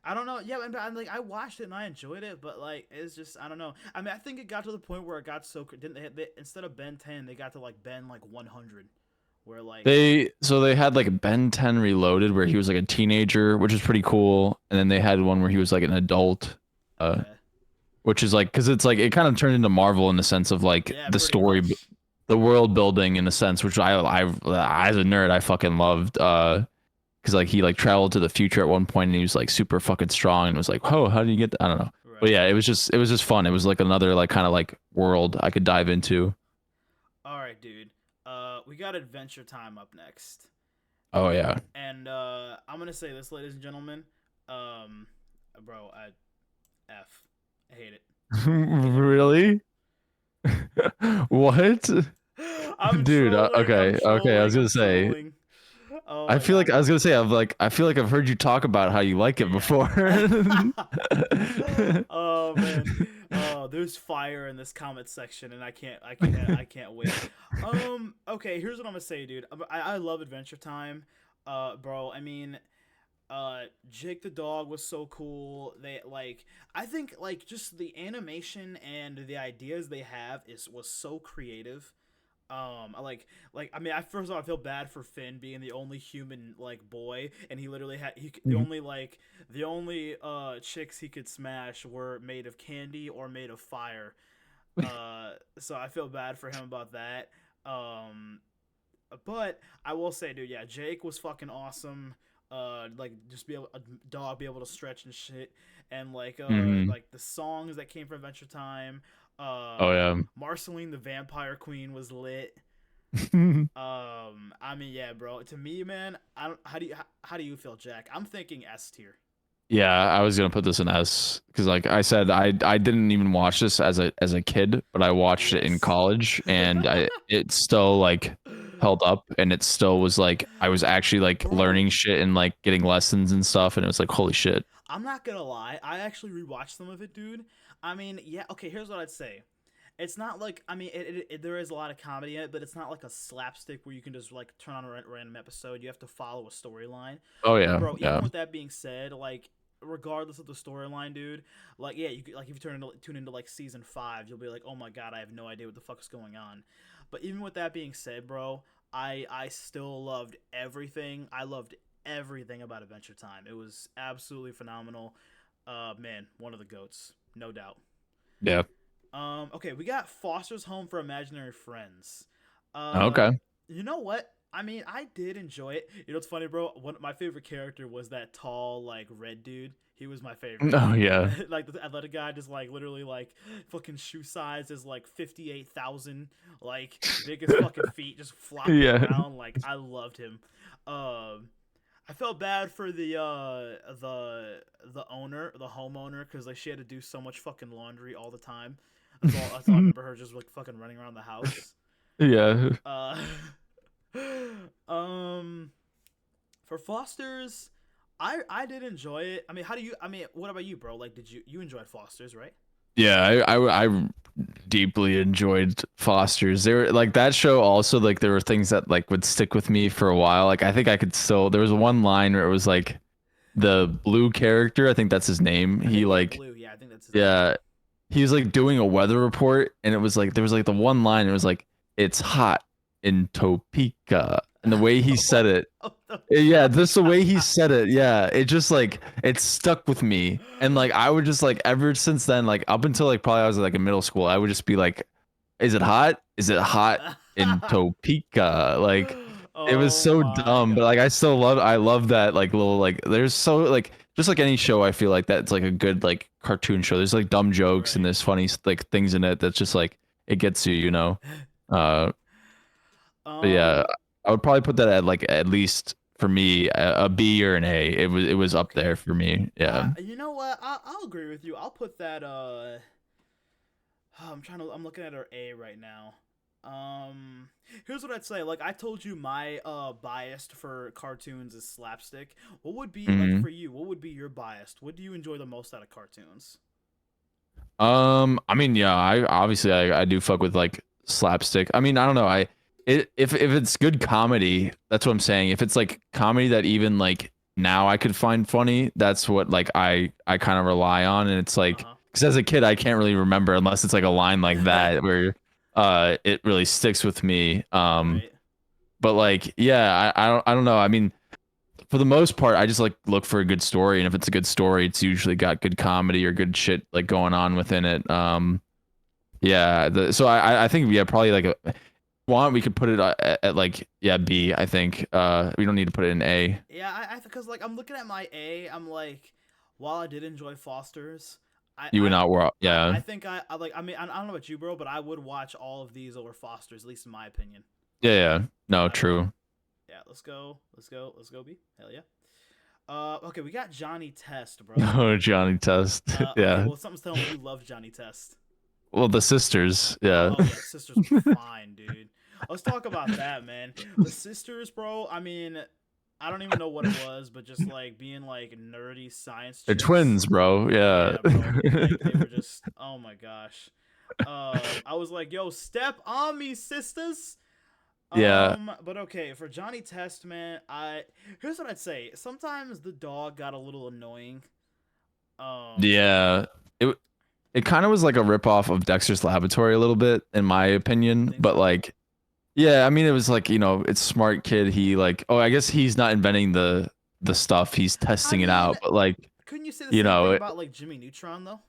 I don't know. Yeah, and I'm like I watched it and I enjoyed it, but like it's just I don't know. I mean, I think it got to the point where it got so didn't they instead of Ben 10, they got to like Ben like 100, where like They had like Ben 10 Reloaded where he was like a teenager, which is pretty cool, and then they had one where he was like an adult. Uh, okay, which is like because it's like it kind of turned into Marvel in the sense of like yeah, the pretty story, much. the world building in a sense, which I as a nerd I fucking loved. Because like he like traveled to the future at one point and he was like super fucking strong and was like, oh, how do you get that? I don't know, but Right. yeah, it was just fun. It was like another like kind of like world I could dive into. All right, dude. We got Adventure Time up next. Oh yeah. And I'm gonna say this, ladies and gentlemen. Um, bro, F. I hate it. Really? What? I'm Dude, trolling. I'm okay. I was trolling. gonna I'm say. trolling. Oh I my feel god. like I was gonna say I feel like I've heard you talk about how you like it before. Yeah. Oh man. Oh, there's fire in this comment section, and I can't wait. Okay, here's what I'm gonna say, dude. I love Adventure Time, bro. I mean, Jake the dog was so cool. They like, I think like just the animation and the ideas they have was so creative. I like I mean, I first of all I feel bad for Finn being the only human like boy, and he literally had the only chicks he could smash were made of candy or made of fire. So I feel bad for him about that. But I will say, dude, yeah, Jake was fucking awesome. like just be able a dog be able to stretch and shit, and Hmm. like the songs that came from Adventure Time. Oh Uh, yeah. Marceline the Vampire Queen was lit. I mean, yeah, bro. To me, man, I don't. How do you feel, Jack? I'm thinking S tier. Yeah, I was gonna put this in S because, like I said, I didn't even watch this as a kid, but I watched it in Yes. college, and I it still like held up, and it still was like I was actually like Bro, learning shit and like getting lessons and stuff, and it was like holy shit. I'm not gonna lie. I actually rewatched some of it, dude. I mean, yeah. Okay, here's what I'd say. It's not like I mean, there is a lot of comedy in it, but it's not like a slapstick where you can just like turn on a random episode. You have to follow a storyline. Oh But yeah, bro, even yeah. with that being said, like regardless of the storyline, dude, like yeah, you could, like if you tune into like season 5, you'll be like, oh my god, I have no idea what the fuck is going on. But even with that being said, bro, I still loved everything. I loved everything about Adventure Time. It was absolutely phenomenal. Man, one of the goats, no doubt. Yeah. Okay, we got Foster's Home for Imaginary Friends. Uh, Okay. you know what? I mean, I did enjoy it. You know what's funny, bro? One my favorite character was that tall, like red dude. He was my favorite. Oh yeah. Like the athletic guy, just like literally like fucking shoe size is like 58,000, like biggest fucking feet, just flopping Yeah. around. Like I loved him. Um, I felt bad for the owner, the homeowner, because like she had to do so much fucking laundry all the time. That's all I remember her just like fucking running around the house. Yeah. Uh, um, for Foster's, I did enjoy it. I mean, how do you? I mean, what about you, bro? Like, did you enjoyed Foster's, right? Yeah, I deeply enjoyed Foster's. There were like that show also like there were things that like would stick with me for a while. Like I think I could still there was one line where it was like the blue character, I think that's his name. I He think yeah, like Blue. Yeah, I think that's his name. yeah, he was like doing a weather report and it was like there was like the one line it was like it's hot in Topeka. And the way he said it Oh, no. yeah, just the way he said it, yeah, it just like it stuck with me, and like I would just like ever since then, like up until like probably I was like in middle school, I would just be like, "Is it hot? Is it hot in Topeka?" Like it was Oh so my dumb, but like gosh. I love that like little like there's so like just like any show I feel like that's like a good like cartoon show. There's like dumb jokes and Right. there's funny like things in it that's just like it gets you, you know. Uh, but yeah, Um. I would probably put that at like at least for me a B or an A. It was up there Okay. for me. Yeah. You know what? I'll agree with you. I'll put that. I'm looking at our A right now. Here's what I'd say. Like I told you, my bias for cartoons is slapstick. What would be like Hmm. for you? What would be your bias? What do you enjoy the most out of cartoons? I mean, yeah, I obviously I do fuck with like slapstick. I mean, I don't know. If it's good comedy, that's what I'm saying. If it's like comedy that even like now I could find funny, that's what like I kind of rely on. And it's like Uh because as a kid, I can't really remember unless it's like a line like huh. that where it really sticks with me. Right. But like yeah, I don't know. I mean, for the most part, I just like look for a good story, and if it's a good story, it's usually got good comedy or good shit like going on within it. Yeah. So I think yeah, probably like a want we could put it at like yeah B. I think we don't need to put it in A. Yeah. I because like I'm looking at my A. I'm like, while I did enjoy Foster's, I You would I. not work. I Yeah. think I like. I mean, I don't know about you, bro, but I would watch all of these over Foster's, at least in my opinion. Yeah. Yeah. No, Uh, true. yeah. Let's go. Let's go. Let's go. B. Hell yeah. Okay, we got Johnny Test, bro. Oh, Johnny Test. Okay, Yeah. well, something's telling me you love Johnny Test. Well, the sisters. Yeah. Oh yeah, the sisters were fine, dude. Let's talk about that, man. The sisters, bro. I mean, I don't even know what it was, but just like being like nerdy science They're chicks. twins, bro. Yeah. Yeah, bro. Like they were just. Oh my gosh. I was like, yo, step on me, sisters. Yeah. But okay, for Johnny Test, man, I here's what I'd say. Sometimes the dog got a little annoying. Um, Yeah. It kind of was like a ripoff of Dexter's Laboratory a little bit, in my opinion. think But so? like, yeah, I mean, it was like it's smart kid. He like, oh, I guess he's not inventing the stuff. He's I testing it mean, out. But like, couldn't you say the you same thing know, about like Jimmy Neutron though?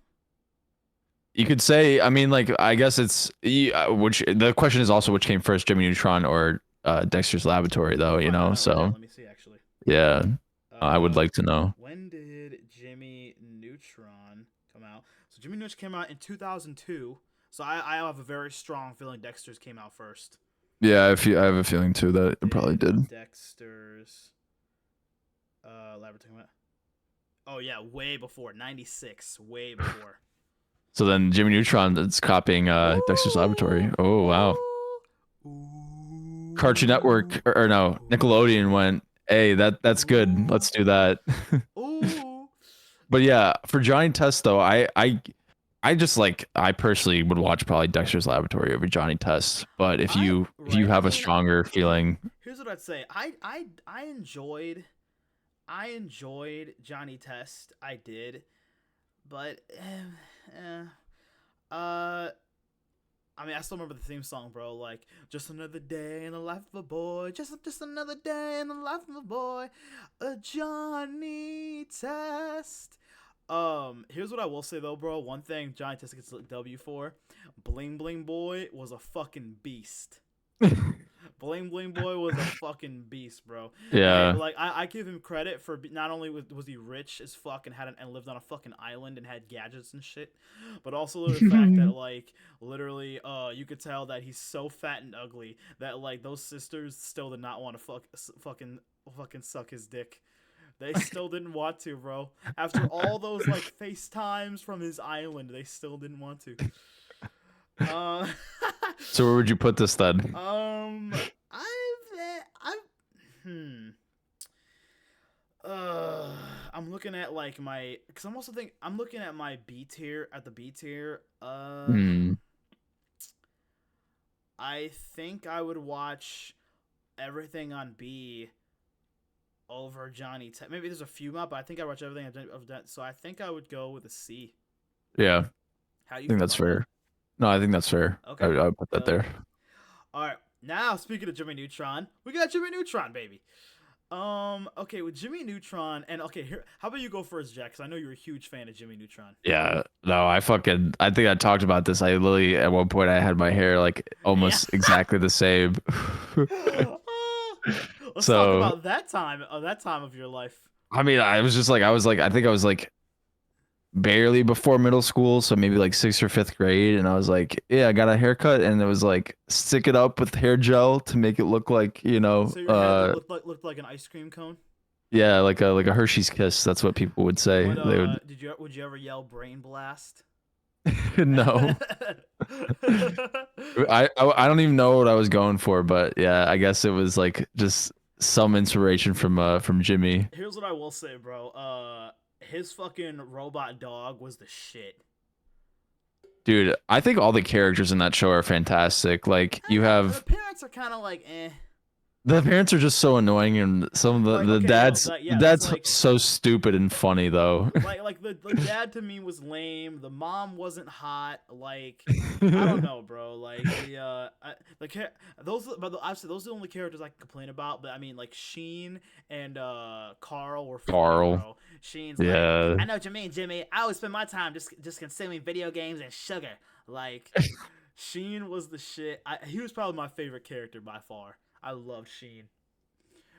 you could say. I mean, like, I guess it's which the question is also which came first, Jimmy Neutron or Dexter's Laboratory, though. We'll You find that know, out right now. so Let me see actually. yeah. I would like to know. When did Jimmy Neutron come out? So Jimmy Neutron came out in 2002. So I have a very strong feeling Dexter's came out first. Yeah, I have a feeling too that it probably did. Dexter's laboratory. Oh yeah, way before 96, way before. So then Jimmy Neutron is copying Dexter's Laboratory. Oh wow. Ooh. Cartoon Network or no, Nickelodeon went, "Hey, that's good. Let's do that." Ooh. But yeah, for Johnny Test though, I just like I personally would watch probably Dexter's Laboratory over Johnny Test. But if you have a stronger feeling, here's what I'd say. I enjoyed Johnny Test. I did, but I mean, I still remember the theme song, bro. Like, just another day in the life of a boy. Just another day in the life of a boy. A Johnny Test. Here's what I will say though, bro. One thing Johnny Test gets a W for. Bling Bling Boy was a fucking beast. Bling Bling Boy was a fucking beast, bro. yeah. Like I give him credit for not only was he rich as fuck and and lived on a fucking island and had gadgets and shit, but also the fact that like literally you could tell that he's so fat and ugly that like those sisters still did not want to fucking suck his dick. They still didn't want to, bro. After all those like FaceTimes from his island, they still didn't want to. So where would you put this then? I'm looking at like my, cause I'm looking at my B tier I think I would watch everything on B over Johnny Test. Maybe there's a few more, but I think I watch everything of that. So I think I would go with a C. Yeah. How do you I think that's fair. No, I think that's fair. Okay. I would put that there. All right. Now, speaking of Jimmy Neutron, we got Jimmy Neutron, baby. Okay, with Jimmy Neutron, and okay, here, how about you go first, Jack? Because I know you're a huge fan of Jimmy Neutron. Yeah, no, I think I talked about this. I literally, at one point, I had my hair like almost exactly the same. Let's talk about that time of your life. I mean, I think I was like barely before middle school, so maybe like 6th or 5th grade, and I was like, yeah, I got a haircut, and it was like stick it up with hair gel to make it look like, you know, so your hair looked like an ice cream cone. Yeah, like a Hershey's Kiss. That's what people would say. But, would you ever yell brain blast? No. I don't even know what I was going for, but yeah, I guess it was like just some inspiration from Jimmy. Here's what I will say, bro. His fucking robot dog was the shit. Dude, I think all the characters in that show are fantastic. Like you have the parents are kind of like eh. The parents are just so annoying, and some of the dad's like, so stupid and funny though. Like the dad to me was lame. The mom wasn't hot. Like I don't know, bro. Like those are the only characters I can complain about. But I mean, like Sheen and Carl were funny, bro. Sheen's like, I know Jimmy. I always spend my time just consuming video games and sugar. Like Sheen was the shit. He was probably my favorite character by far. I love Sheen.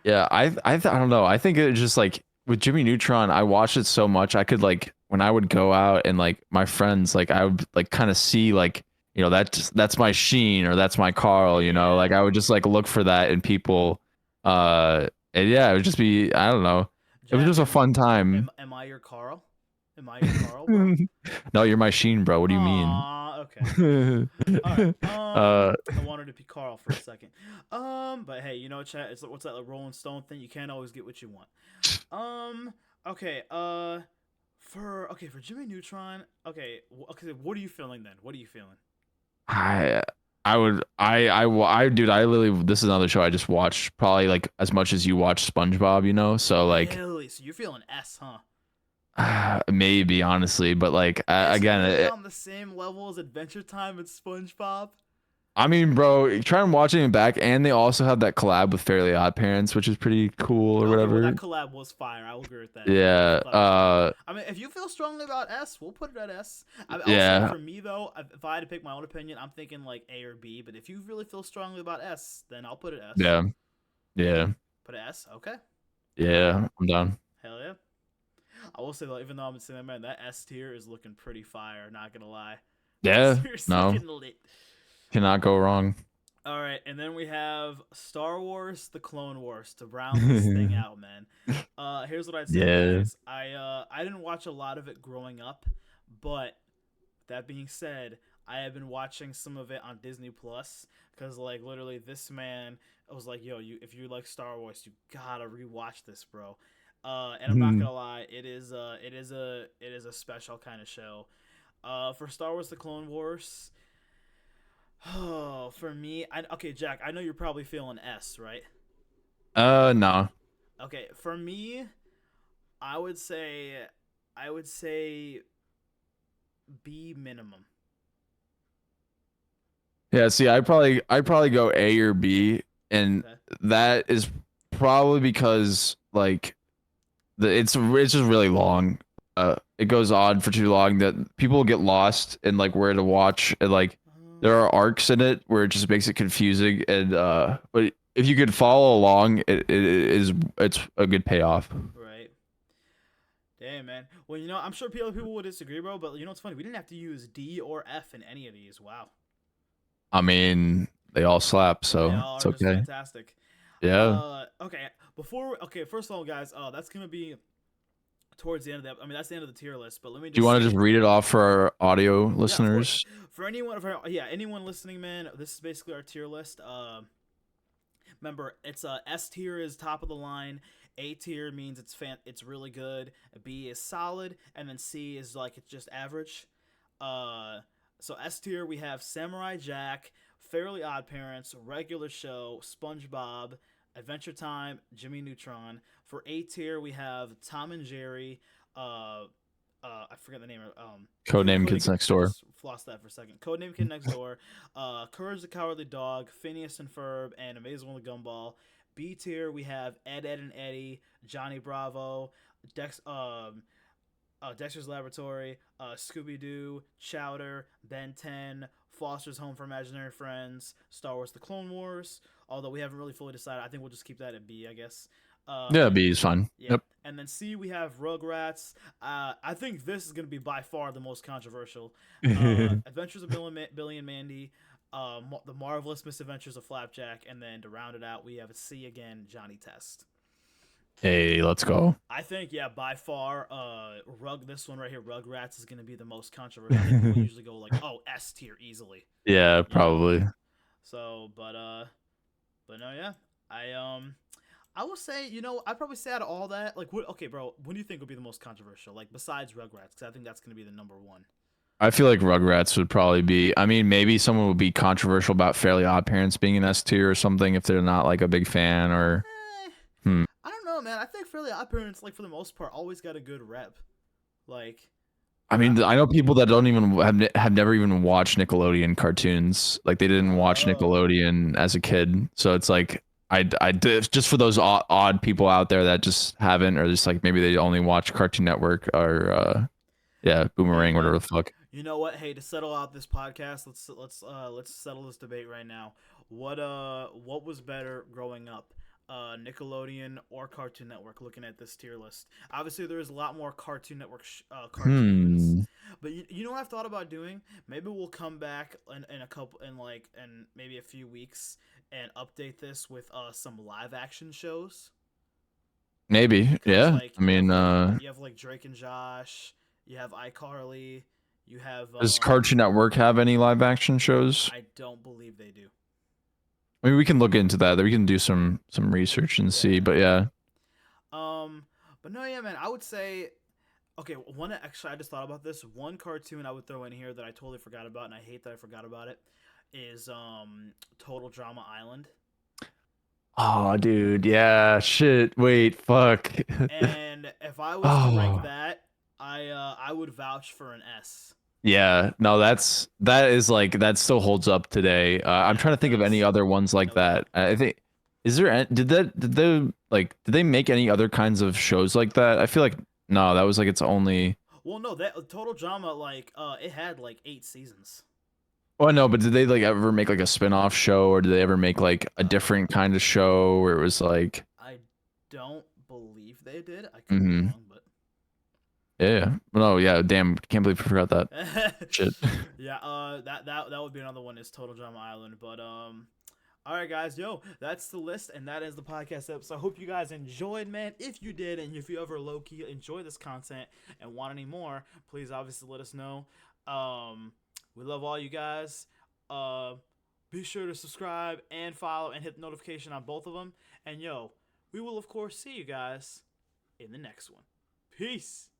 Yeah, I don't know. I think it's just like with Jimmy Neutron, I watched it so much. I could like when I would go out and like my friends, like I would like kind of see like, you know, that's my Sheen or that's my Carl, you know, like I would just like look for that in people. And yeah, it would just be, I don't know. Jack, it was just a fun time. Am I your Carl? Am I your Carl? Bro? No, you're my Sheen, bro. What do you mean? Okay. All right. I wanted to be Carl for a second. But hey, you know, chat. It's what's that like Rolling Stone thing? You can't always get what you want. Okay. For Jimmy Neutron. Okay. What are you feeling then? What are you feeling? Dude, I literally, this is another show I just watched probably like as much as you watch SpongeBob, you know. So like. Really? So you're feeling S, huh? Maybe honestly, but like again, on the same level as Adventure Time and SpongeBob. I mean, bro, try and watching it back, and they also have that collab with Fairly Odd Parents, which is pretty cool or whatever. Well, that collab was fire. I will agree with that. Yeah. I mean, if you feel strongly about S, we'll put it at S. Yeah. For me though, if I had to pick my own opinion, I'm thinking like A or B. But if you really feel strongly about S, then I'll put it S. Yeah. Yeah. Put it S. Okay. Yeah, I'm down. Hell yeah. I will say though, even though I'm saying that, man, that S tier is looking pretty fire. Not gonna lie, S Yeah, tier is no, looking lit. cannot go wrong. All right, and then we have Star Wars: The Clone Wars to round this thing out, man. Here's what I'd say, Yeah. guys. I didn't watch a lot of it growing up, but that being said, I have been watching some of it on Disney Plus because, like, literally, this man I was like, "Yo, you if you like Star Wars, you gotta rewatch this, bro." And I'm not gonna lie, it is a special kind of show. For Star Wars: The Clone Wars, oh, for me, okay, Jack, I know you're probably feeling S, right? No. Okay, for me, I would say, I would say B minimum. Yeah, see, I probably go A or B, and Okay. that is probably because like it's just really long. It goes on for too long that people get lost in like where to watch, and like there are arcs in it where it just makes it confusing, and but if you could follow along, it's a good payoff. Right. Damn, man. Well, I'm sure people would disagree, bro. But you know what's funny? We didn't have to use D or F in any of these. Wow. I mean, they all slap, They so all it's are just okay. fantastic. Yeah. Okay. Okay. First of all, guys. That's gonna be towards the end of the. I mean, that's the end of the tier list. But let me Do you just want to say, just read it off for our audio yeah, of course. listeners? For anyone, yeah, anyone listening, man, this is basically our tier list. Remember, it's S tier is top of the line. A tier means it's really good. B is solid, and then C is like it's just average. Uh, so S tier we have Samurai Jack, Fairly Odd Parents, Regular Show, SpongeBob, Adventure Time, Jimmy Neutron. For A tier we have Tom and Jerry. Uh, I forget the name of Codename Kids Next I Door. just lost that for a second. Codename Kid Next Door, Courage the Cowardly Dog, Phineas and Ferb, and Amazing the Gumball. B tier we have Ed, Ed and Eddie, Johnny Bravo, Dexter's Laboratory, Scooby Doo, Chowder, Ben 10, Foster's Home for Imaginary Friends, Star Wars: The Clone Wars. Although we haven't really fully decided, I think we'll just keep that at B, I guess. Yeah, And B is fine. yeah, Yep. and then C we have Rugrats. I think this is gonna be by far the most controversial. Adventures of Billy and Mandy, the Marvelous Misadventures of Flapjack, and then to round it out we have a C again, Johnny Test. Hey, let's go. I think yeah, by far, this one right here, Rugrats is gonna be the most controversial. I think people usually go like, oh, S tier easily, Yeah, you know. probably. So, but no, yeah, I will say, I'd probably say out of all that, like, what? Okay, bro, what do you think would be the most controversial? Like, besides Rugrats, because I think that's gonna be the number one. I feel like Rugrats would probably be. I mean, maybe someone would be controversial about Fairly Odd Parents being an S tier or something if they're not like a big fan or. Eh, Hmm. I don't know, man. I think Fairly Odd Parents, like for the most part, always got a good rep. Like, I I, mean, I know people that don't even have never even watched Nickelodeon cartoons. Like they didn't watch oh, Nickelodeon as a kid, so it's like I did just for those odd people out there that just haven't, or just like maybe they only watch Cartoon Network or yeah, hey, Boomerang, whatever man. the fuck. You know what? Hey, to settle out this podcast, let's settle this debate right now. What was better growing up? Nickelodeon or Cartoon Network? Looking at this tier list, obviously there's a lot more Cartoon Network cartoons, Hmm. but you know what I've thought about doing? Maybe we'll come back in a couple in maybe a few weeks and update this with some live action shows. Maybe, Cause yeah. like I mean, you have like Drake and Josh, you have iCarly, you have does Cartoon Network have any live action shows? I don't believe they do. I mean, we can look into that. We can do some research and see. Yeah. But yeah, Um, but no, yeah, man. I would say okay. One actually, I just thought about this. One cartoon I would throw in here that I totally forgot about, and I hate that I forgot about it, is Total Drama Island. oh, dude, yeah, shit. Wait, fuck. And if I was to rank Oh, that, I would vouch for an S. yeah. No, that is like that still holds up today. I'm Yeah, trying to it think of any does. other ones like No doubt. that. I think is there did they make any other kinds of shows like that? I feel like no, that was like its only. Well, no, that Total Drama like it had like 8 seasons. Oh no, but did they like ever make like a spin-off show or did they ever make like a Uh, different kind of show where it was like I don't believe they did. I could be Mm-hmm. wrong, but Yeah. Oh yeah. Damn. Can't believe I forgot that. Shit. yeah, that would be another one is Total Drama Island. But all right, guys, yo, that's the list, and that is the podcast episode. I hope you guys enjoyed, man. If you did, and if you ever low key enjoy this content and want any more, please obviously let us know. We love all you guys. Be sure to subscribe and follow and hit the notification on both of them. And yo, we will of course see you guys in the next one. Peace.